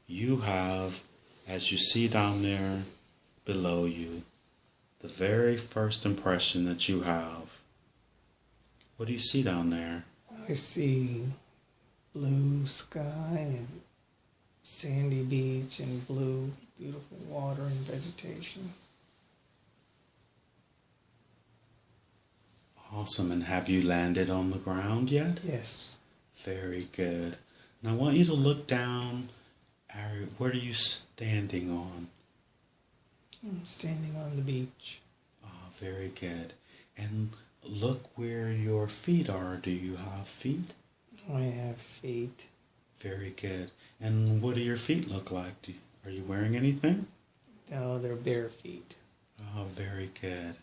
you have, as you see down there below you, the very first impression that you have. What do you see down there? I see blue sky and sandy beach and blue, beautiful water and vegetation. Awesome. And have you landed on the ground yet? Yes. Very good. Now I want you to look down. What are you standing on? I'm standing on the beach. Ah, very good. And look where your feet are. Do you have feet? I have feet. Very good. And what do your feet look like? Are you wearing anything? No, they're bare feet. Oh, very good.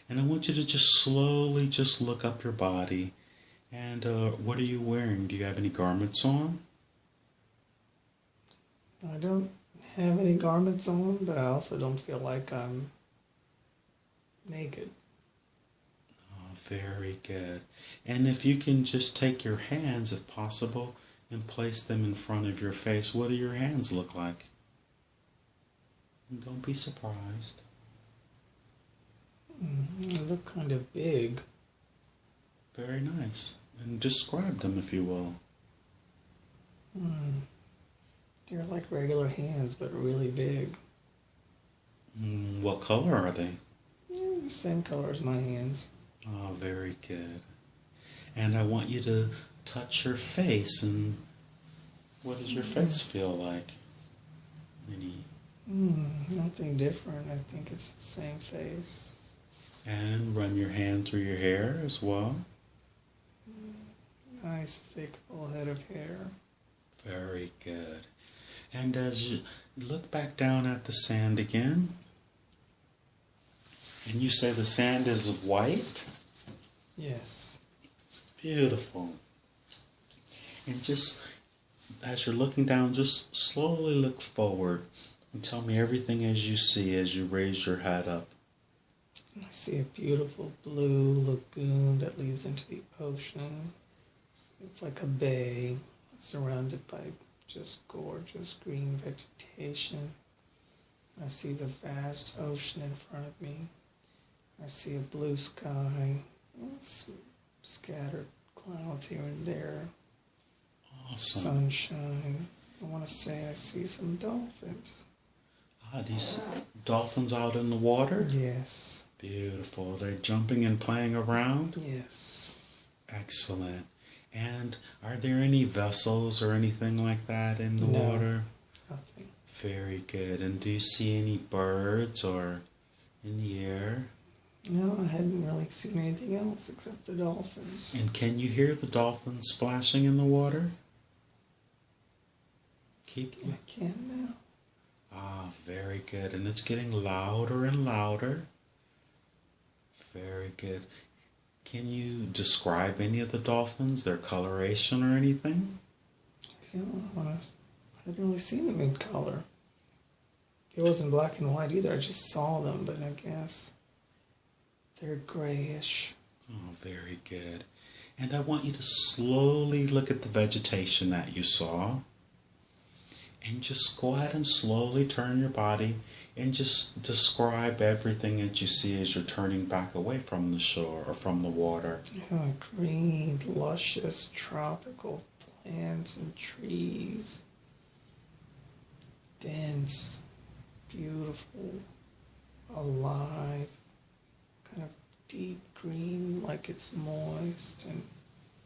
And I want you to just slowly just look up your body. And what are you wearing? Do you have any garments on? I don't have any garments on, but I also don't feel like I'm naked. Oh, very good. And if you can just take your hands, if possible, and place them in front of your face, what do your hands look like? And don't be surprised. They look kind of big. Very nice. And describe them, if you will. They're like regular hands, but really big. What color are they? The same color as my hands. Oh, very good. And I want you to touch your face, and what does your face feel like? Nothing different. I think it's the same face. And run your hand through your hair as well. Nice, thick, full head of hair. Very good. And as you look back down at the sand again, and you say the sand is white? Yes. Beautiful. And just as you're looking down, just slowly look forward and tell me everything as you see as you raise your head up. I see a beautiful blue lagoon that leads into the ocean. It's like a bay surrounded by just gorgeous green vegetation. I see the vast ocean in front of me. I see a blue sky, some scattered clouds here and there. Awesome. Sunshine. I want to say I see some dolphins. Ah, do you see dolphins out in the water? Yes. Beautiful. Are they jumping and playing around? Yes. Excellent. And are there any vessels or anything like that in the water? Nothing. Very good. And do you see any birds or in the air? No, I hadn't really seen anything else except the dolphins. And can you hear the dolphins splashing in the water? I can now. Ah, very good. And it's getting louder and louder. Very good. Can you describe any of the dolphins, their coloration or anything? I hadn't really seen them in color. It wasn't black and white either. I just saw them, but I guess they're grayish. Oh, very good. And I want you to slowly look at the vegetation that you saw. And just go ahead and slowly turn your body and just describe everything that you see as you're turning back away from the shore or from the water. Green, luscious, tropical plants and trees. Dense, beautiful, alive, kind of deep green, like it's moist and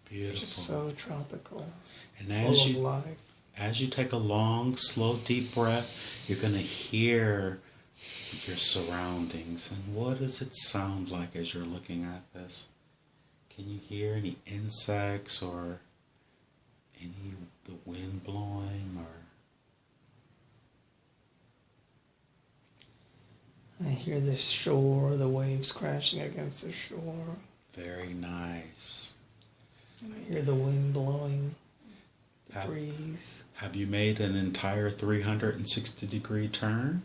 beautiful. Just so tropical. And as you take a long, slow, deep breath, you're going to hear your surroundings. And what does it sound like as you're looking at this? Can you hear any insects or the wind blowing or? I hear the shore, the waves crashing against the shore. Very nice. And I hear the wind blowing, the breeze. Have you made an entire 360-degree turn?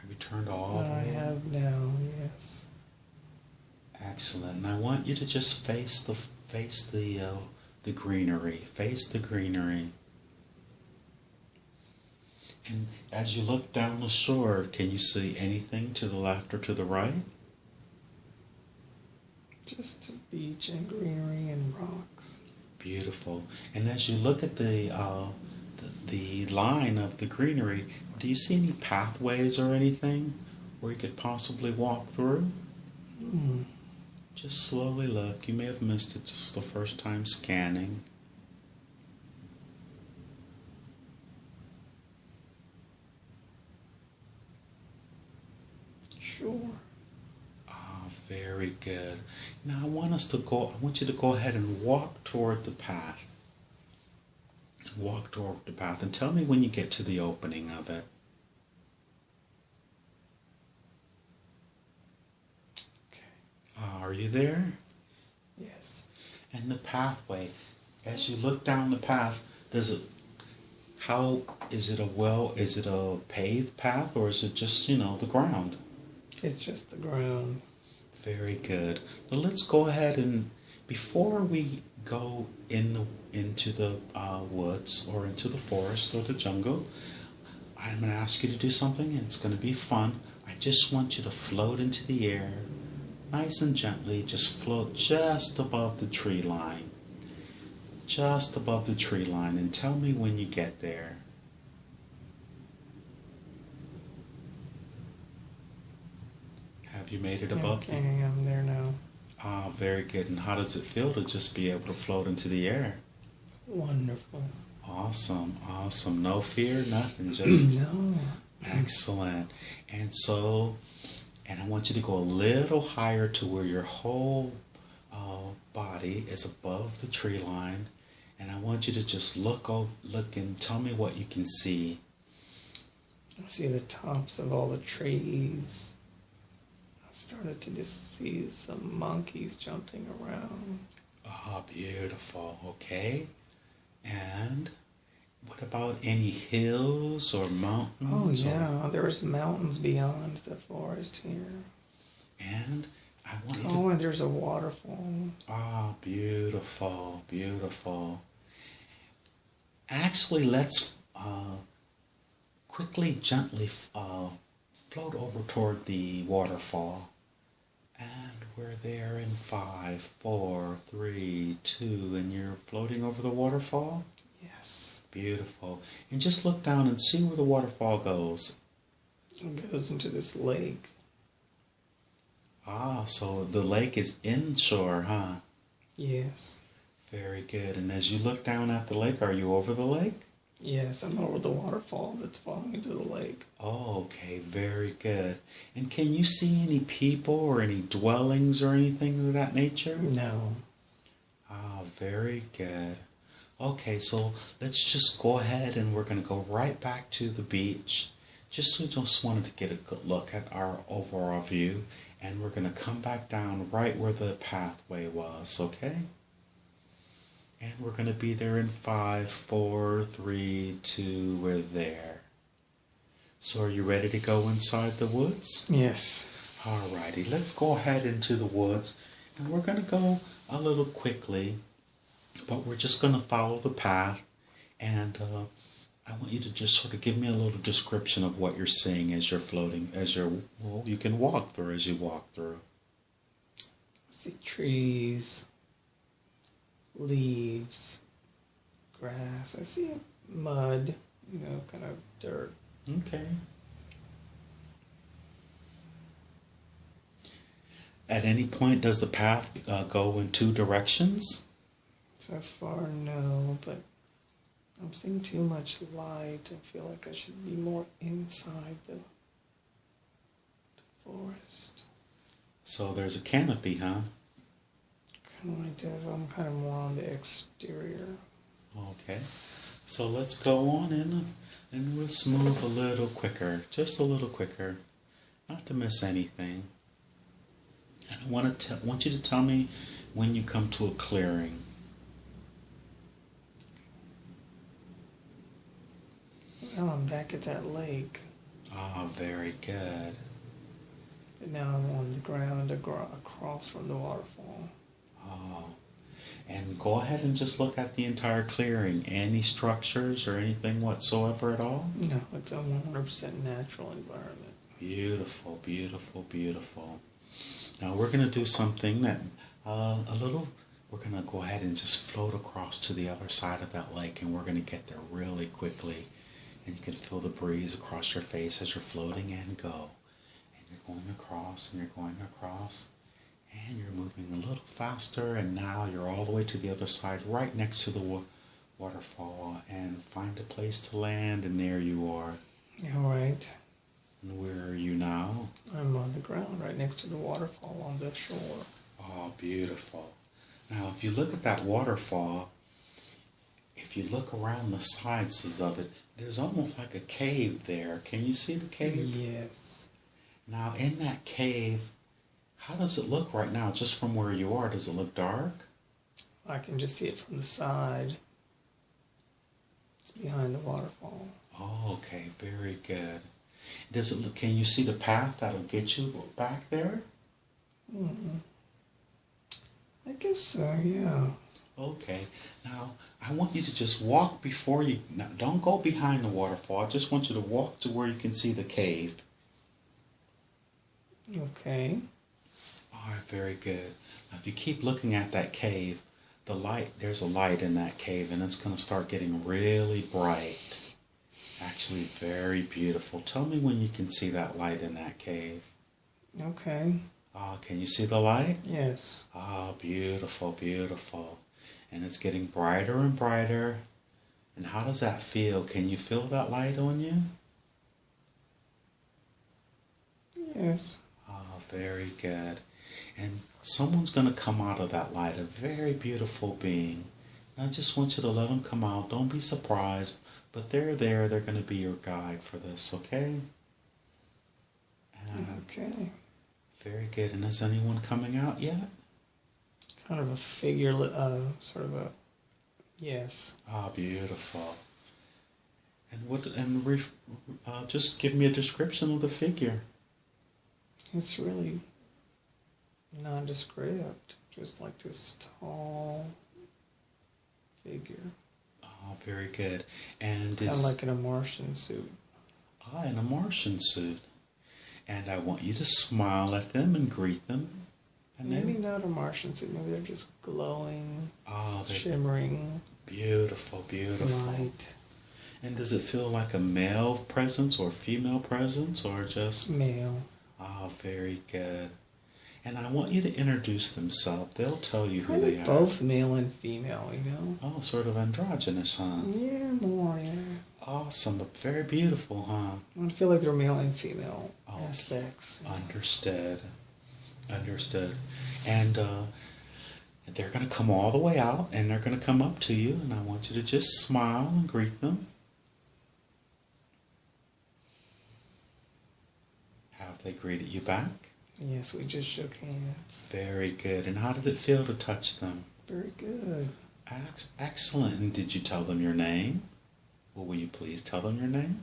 Have you turned all the way? I have now, yes. Excellent. And I want you to just face the face the greenery. Face the greenery. And as you look down the shore, can you see anything to the left or to the right? Just a beach and greenery and rocks. Beautiful. And as you look at the line of the greenery, do you see any pathways or anything where you could possibly walk through? Just slowly look. You may have missed it just the first time scanning. Sure. Very good. Now I want you to go ahead and walk toward the path. Walk toward the path and tell me when you get to the opening of it. Okay. Are you there? Yes. And the pathway, as you look down the path, is it a paved path or is it just, the ground? It's just the ground. Very good. Now let's go ahead and, before we go into the woods or into the forest or the jungle, I'm going to ask you to do something and it's going to be fun. I just want you to float into the air, nice and gently, just float just above the tree line. Just above the tree line, and tell me when you get there. Have you made it above? Okay, I'm there now. Very good. And how does it feel to just be able to float into the air? Wonderful. Awesome, awesome. No fear, nothing, just no. Excellent. And I want you to go a little higher to where your whole body is above the tree line. And I want you to just look and tell me what you can see. I see the tops of all the trees. I started to just see some monkeys jumping around. Ah, beautiful. Okay. And what about any hills or mountains? Oh, yeah. There's mountains beyond the forest here. And I want you to... and there's a waterfall. Ah, beautiful, beautiful. Actually, let's quickly, gently float over toward the waterfall. And we're there in 5, 4, 3, 2, and you're floating over the waterfall? Yes. Beautiful. And just look down and see where the waterfall goes. It goes into this lake. Ah, so the lake is inshore, huh? Yes. Very good. And as you look down at the lake, are you over the lake? Yes, I'm over the waterfall that's falling into the lake. Oh, okay. Very good. And can you see any people or any dwellings or anything of that nature? No. Ah, very good. Okay, so let's just go ahead and we're going to go right back to the beach. We just wanted to get a good look at our overall view. And we're going to come back down right where the pathway was, okay? And we're going to be there in 5, 4, 3, 2, we're there. So are you ready to go inside the woods? Yes. Alrighty, let's go ahead into the woods. And we're going to go a little quickly, but we're just going to follow the path. And I want you to just sort of give me a little description of what you're seeing as you're floating, you can walk through as you walk through. I see trees, leaves, grass. I see mud, kind of dirt. Okay. At any point, does the path go in 2 directions? So far, no, but I'm seeing too much light. I feel like I should be more inside the forest. So there's a canopy, huh? Kind of. I'm kind of more on the exterior. Okay. So let's go on in and let's move a little quicker. Just a little quicker. Not to miss anything. And I want you to tell me when you come to a clearing. Well, I'm back at that lake. Ah, very good. But now I'm on the ground across from the waterfall. Oh. And go ahead and just look at the entire clearing. Any structures or anything whatsoever at all? No, it's a 100% natural environment. Beautiful, beautiful, beautiful. Now we're going to do something that we're going to go ahead and just float across to the other side of that lake, and we're going to get there really quickly. And you can feel the breeze across your face as you're floating and go. And you're going across and you're going across. And you're moving a little faster, and now you're all the way to the other side, right next to the waterfall. And find a place to land, and there you are. All right. And where are you now? I'm on the ground, right next to the waterfall on the shore. Oh, beautiful. Now, if you look at that waterfall, if you look around the sides of it, there's almost like a cave there. Can you see the cave? Yes. Now, in that cave, how does it look right now, just from where you are? Does it look dark? I can just see it from the side. It's behind the waterfall. Oh, okay, very good. Does it look? Can you see the path that'll get you back there? I guess so, yeah. Okay. Now, I want you to just walk before you... Now, don't go behind the waterfall. I just want you to walk to where you can see the cave. Okay. All right, very good. Now, if you keep looking at that cave, there's a light in that cave, and it's going to start getting really bright. Actually, very beautiful. Tell me when you can see that light in that cave. Okay. Can you see the light? Yes. Beautiful, beautiful. And it's getting brighter and brighter. And how does that feel? Can you feel that light on you? Yes. Very good. And someone's going to come out of that light, a very beautiful being. And I just want you to let them come out. Don't be surprised. But they're there. They're going to be your guide for this, okay? Okay. Very good. And is anyone coming out yet? Kind of a figure, sort of a... Yes. Beautiful. And just give me a description of the figure. It's really nondescript. Just like this tall figure. Very good. And kind of like in a Martian suit. In a Martian suit. And I want you to smile at them and greet them. And maybe not a Martian suit. Maybe they're just glowing, shimmering. Beautiful, beautiful. Light. And does it feel like a male presence or female presence or just... Male. Very good. And I want you to introduce themselves. They'll tell you who they are. Both male and female, you know? Sort of androgynous, huh? Yeah, more, yeah. Awesome, but very beautiful, huh? I feel like they're male and female aspects. Understood. Understood. And they're going to come all the way out, and they're going to come up to you, and I want you to just smile and greet them. Have they greeted you back? Yes, we just shook hands. Very good. And how did it feel to touch them? Very good. Excellent. And did you tell them your name? Well, will you please tell them your name?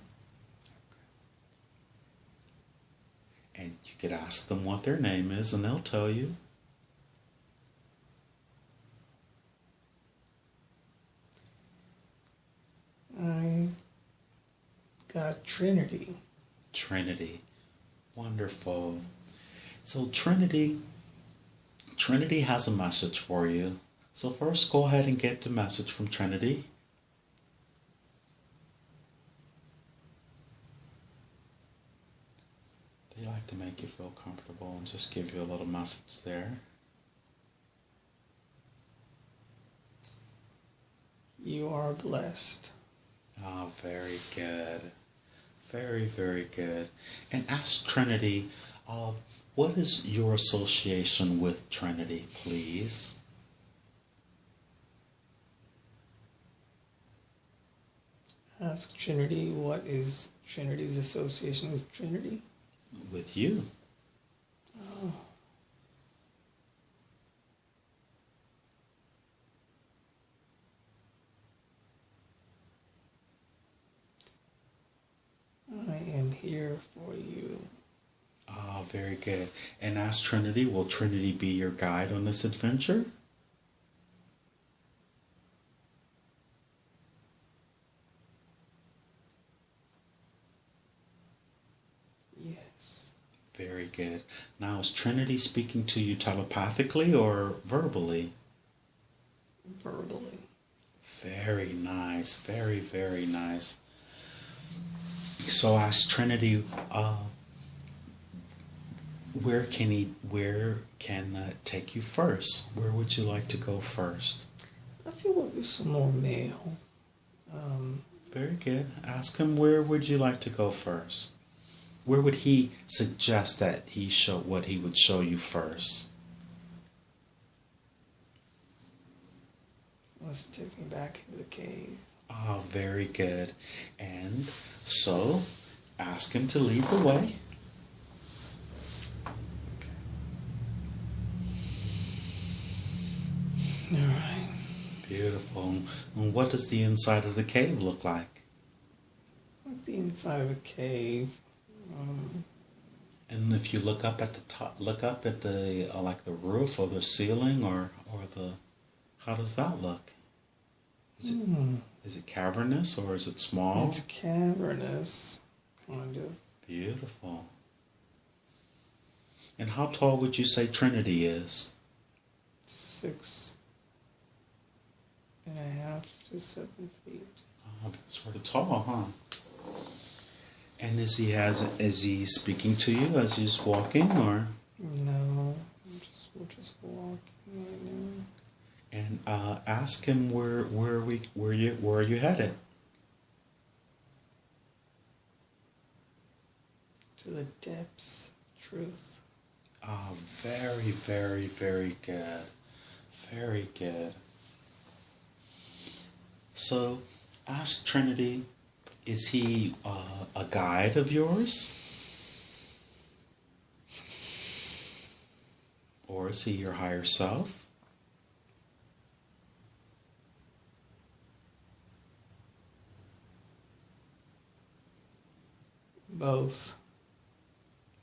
And you could ask them what their name is, and they'll tell you. I got Trinity. Trinity. Wonderful. So Trinity has a message for you. So first go ahead and get the message from Trinity. They like to make you feel comfortable and just give you a little message there. You are blessed. Very good. Very, very good. And ask Trinity, what is your association with Trinity, please? Ask Trinity, what is Trinity's association with Trinity? With you. Oh. I am here for you. Very good. And ask Trinity, will Trinity be your guide on this adventure? Very good. Now, is Trinity speaking to you telepathically or verbally? Verbally. Very nice. Very, very nice. So ask Trinity, where can take you first? Where would you like to go first? I feel like there's some more mail. Very good. Ask him, where would you like to go first? Where would he suggest that what he would show you first? Let's take me back into the cave. Ah, very good. And so, ask him to lead the way. All right. Beautiful. And what does the inside of the cave look like? Like the inside of a cave. And if you look up at the top, look up at the like the roof or the ceiling or the, how does that look? Is it cavernous or is it small? It's cavernous, kind of. Beautiful. And how tall would you say Trinity is? 6.5 to 7 feet. Oh, sort of tall, huh? And is he speaking to you as he's walking, or? No, we're just walking right now. And ask him where are you headed? To the depths of truth. Oh, very, very, very good. Very good. So, ask Trinity, is he a guide of yours? Or is he your higher self? Both.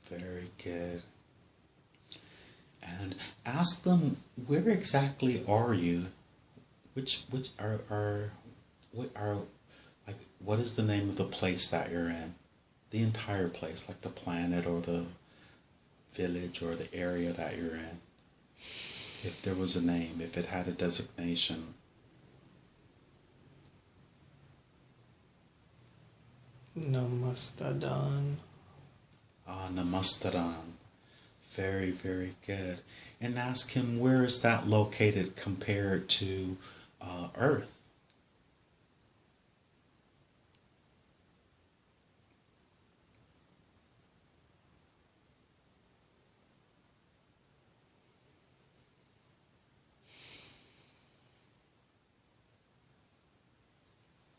Very good. And ask them, where exactly are you? What is the name of the place that you're in? The entire place, like the planet or the village or the area that you're in. If there was a name, if it had a designation. Namastadan. Ah, Namastaran. Very, very good. And ask him, where is that located compared to Earth?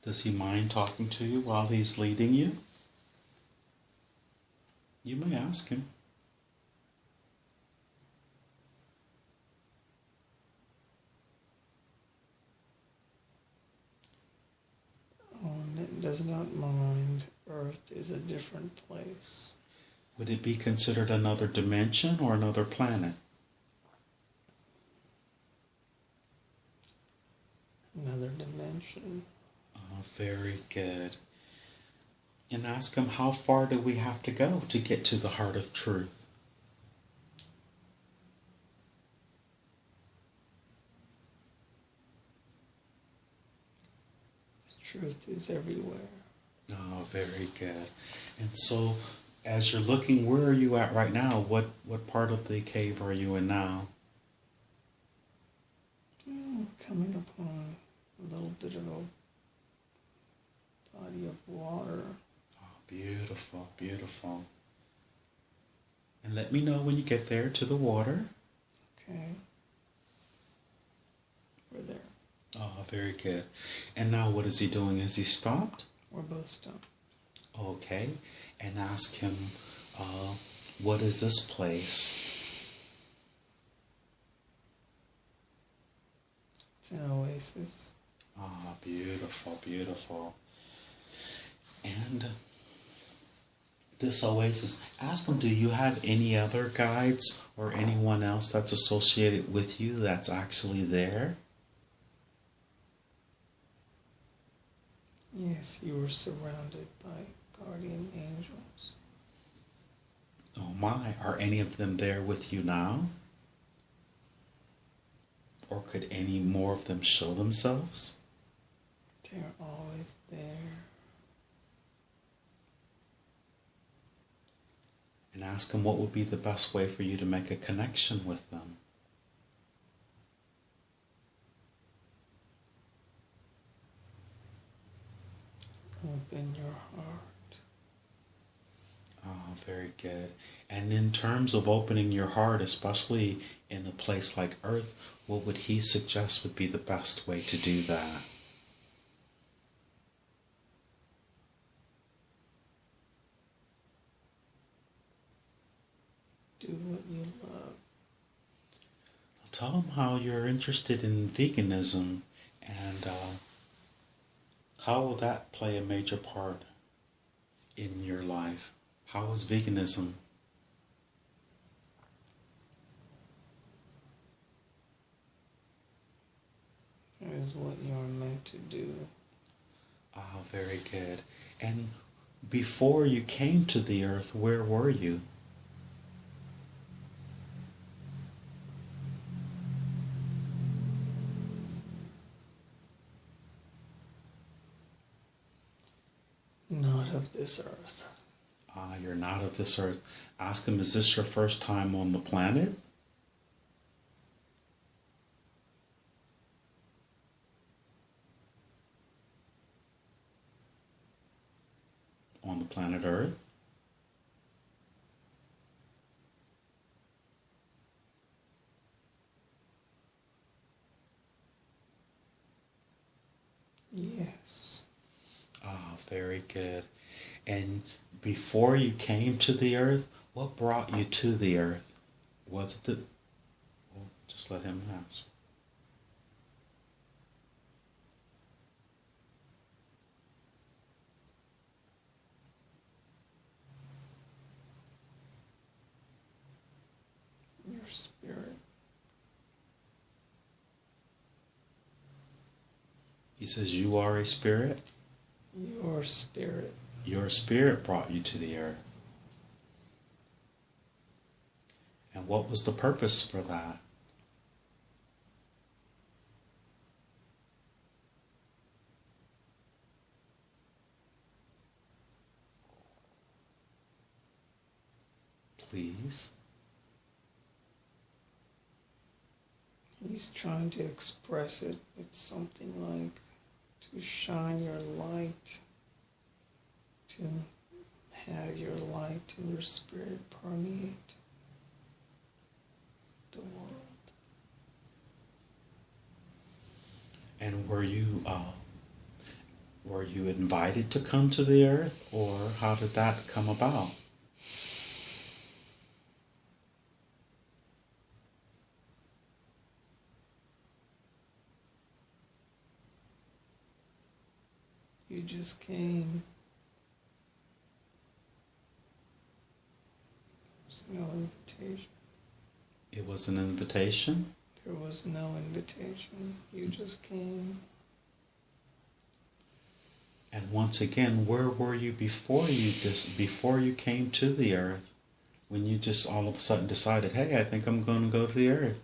Does he mind talking to you while he's leading you? You may ask him. It does not mind. Earth is a different place. Would it be considered another dimension or another planet? Another dimension. Oh, very good. And ask him, how far do we have to go to get to the heart of truth? Truth is everywhere. Oh, very good. And so, as you're looking, where are you at right now? What part of the cave are you in now? Coming upon a little bit of a body of water. Oh, beautiful, beautiful. And let me know when you get there to the water. Okay. We're there. Oh, very good. And now what is he doing? Is he stopped? We're both stopped. Okay. And ask him, what is this place? It's an oasis. Ah, beautiful, beautiful. And this oasis, ask him, do you have any other guides or anyone else that's associated with you that's actually there? Yes, you were surrounded by guardian angels. Oh, my, are any of them there with you now? Or could any more of them show themselves? They're always there. And ask them what would be the best way for you to make a connection with them. Open your heart. Oh, very good. And in terms of opening your heart, especially in a place like Earth, what would he suggest would be the best way to do that? Do what you love. Tell them how you're interested in veganism and how will that play a major part in your life? How is veganism? It is what you're meant to do. Ah, very good. And before you came to the earth, where were you? Not of this earth. Ah, you're not of this earth. Ask him, is this your first time on the planet? On the planet Earth? Yes. Ah, very good. And before you came to the earth, what brought you to the earth? Was it the... Well, just let him ask. Your spirit. He says, you are a spirit? Your spirit. Your spirit brought you to the earth. And what was the purpose for that? Please. He's trying to express it. It's something like to shine your light, to have your light and your spirit permeate the world. And were you invited to come to the earth, or how did that come about? You just came. There's no invitation. It was an invitation? There was no invitation. You just came. And once again, where were you before you came to the earth? When you just all of a sudden decided, hey, I think I'm going to go to the earth.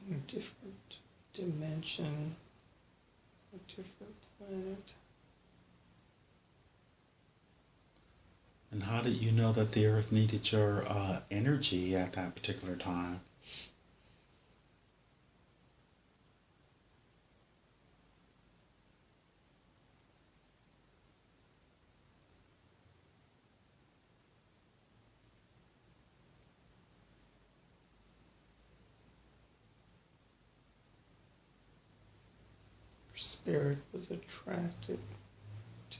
In a different dimension, a different planet. And how did you know that the earth needed your energy at that particular time? Your spirit was attracted to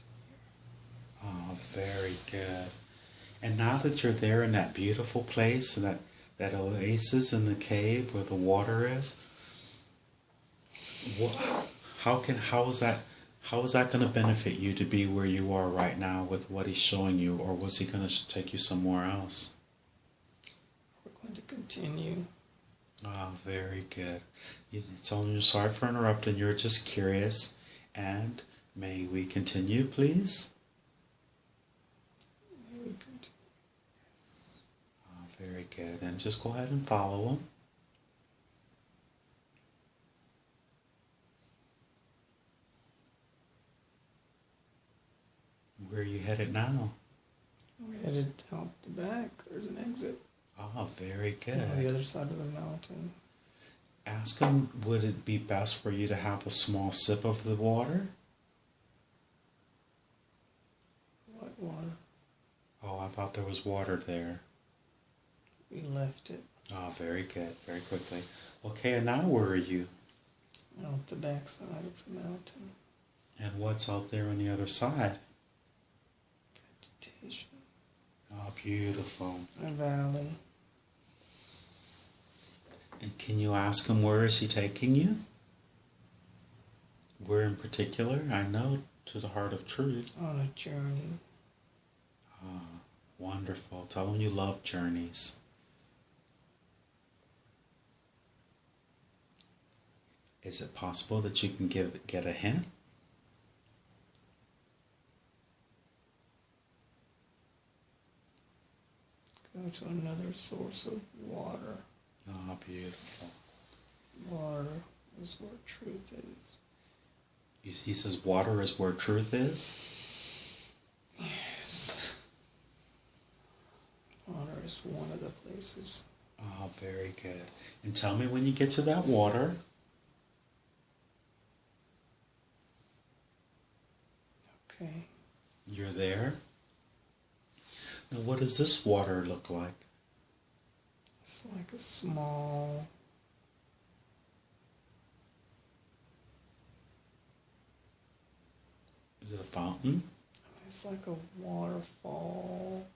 Oh, very good. And now that you're there in that beautiful place, and that oasis in the cave where the water is, how is that going to benefit you to be where you are right now with what he's showing you, or was he going to take you somewhere else? We're going to continue. Oh, very good. Sorry for interrupting. You're just curious, and May we continue, please? May we continue. Very good. And just go ahead and follow him. Where are you headed now? We're headed out the back. There's an exit. Oh, very good. On the other side of the mountain. Ask him, would it be best for you to have a small sip of the water? What water? Oh, I thought there was water there. We left it. Oh, very good. Very quickly. Okay, and now where are you? Out the back side of the mountain. And what's out there on the other side? Vegetation. Oh, beautiful. A valley. And can you ask him, where is he taking you? Where in particular? I know, to the heart of truth. On a journey. Ah, wonderful. Tell him you love journeys. Is it possible that you can get a hint? Go to another source of water. Oh, beautiful. Water is where truth is. He says water is where truth is? Yes. Water is one of the places. Oh, very good. And tell me when you get to that water. Okay. You're there. Now, what does this water look like? It's like a small... Is it a fountain? It's like a waterfall.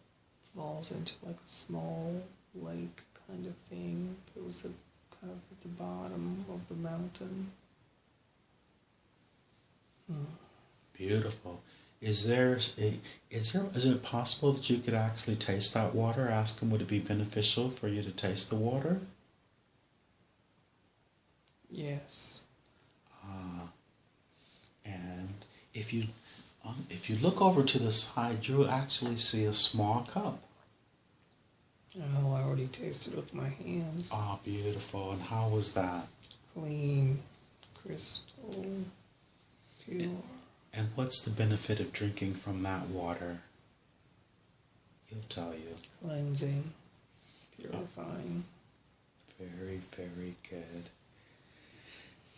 Falls into like a small lake kind of thing. It was kind of at the bottom of the mountain. Beautiful. Is it possible that you could actually taste that water? Ask him, would it be beneficial for you to taste the water? Yes. And if you look over to the side, you'll actually see a small cup. Oh, I already tasted with my hands. Ah, beautiful. And how was that? Clean, crystal, pure. And what's the benefit of drinking from that water? He'll tell you. Cleansing, purifying. Very, very good.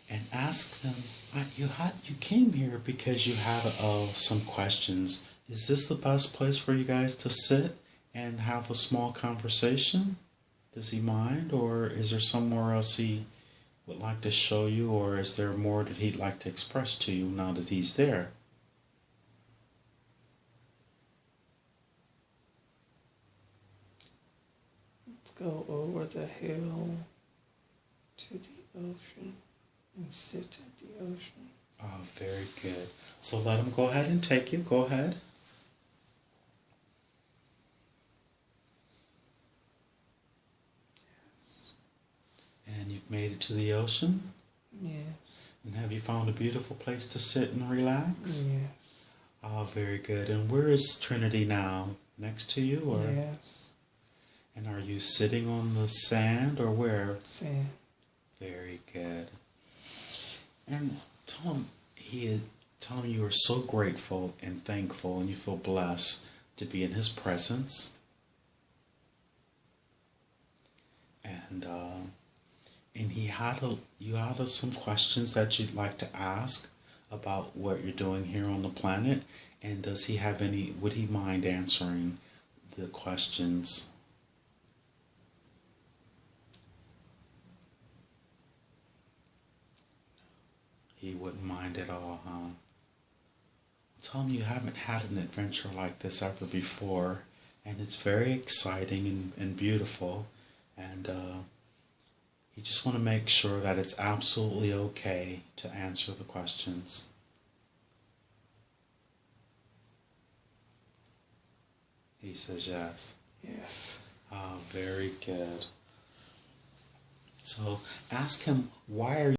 And ask them, you came here because you had some questions. Is this the best place for you guys to sit and have a small conversation? Does he mind? Or is there somewhere else he would like to show you? Or is there more that he'd like to express to you now that he's there? Let's go over the hill to the ocean and sit at the ocean. Oh, very good. So let him go ahead and take you. Go ahead. Yes. And you've made it to the ocean? Yes. And have you found a beautiful place to sit and relax? Yes. Oh, very good. And where is Trinity now? Next to you? Or? Yes. And are you sitting on the sand or where? Sand. Very good. And tell him you are so grateful and thankful and you feel blessed to be in his presence. And you had some questions that you'd like to ask about what you're doing here on the planet. And would he mind answering the questions? He wouldn't mind at all, huh? Tell him you haven't had an adventure like this ever before, and it's very exciting and beautiful, and you just want to make sure that it's absolutely okay to answer the questions. He says yes. Yes. Ah, very good. So ask him, why are you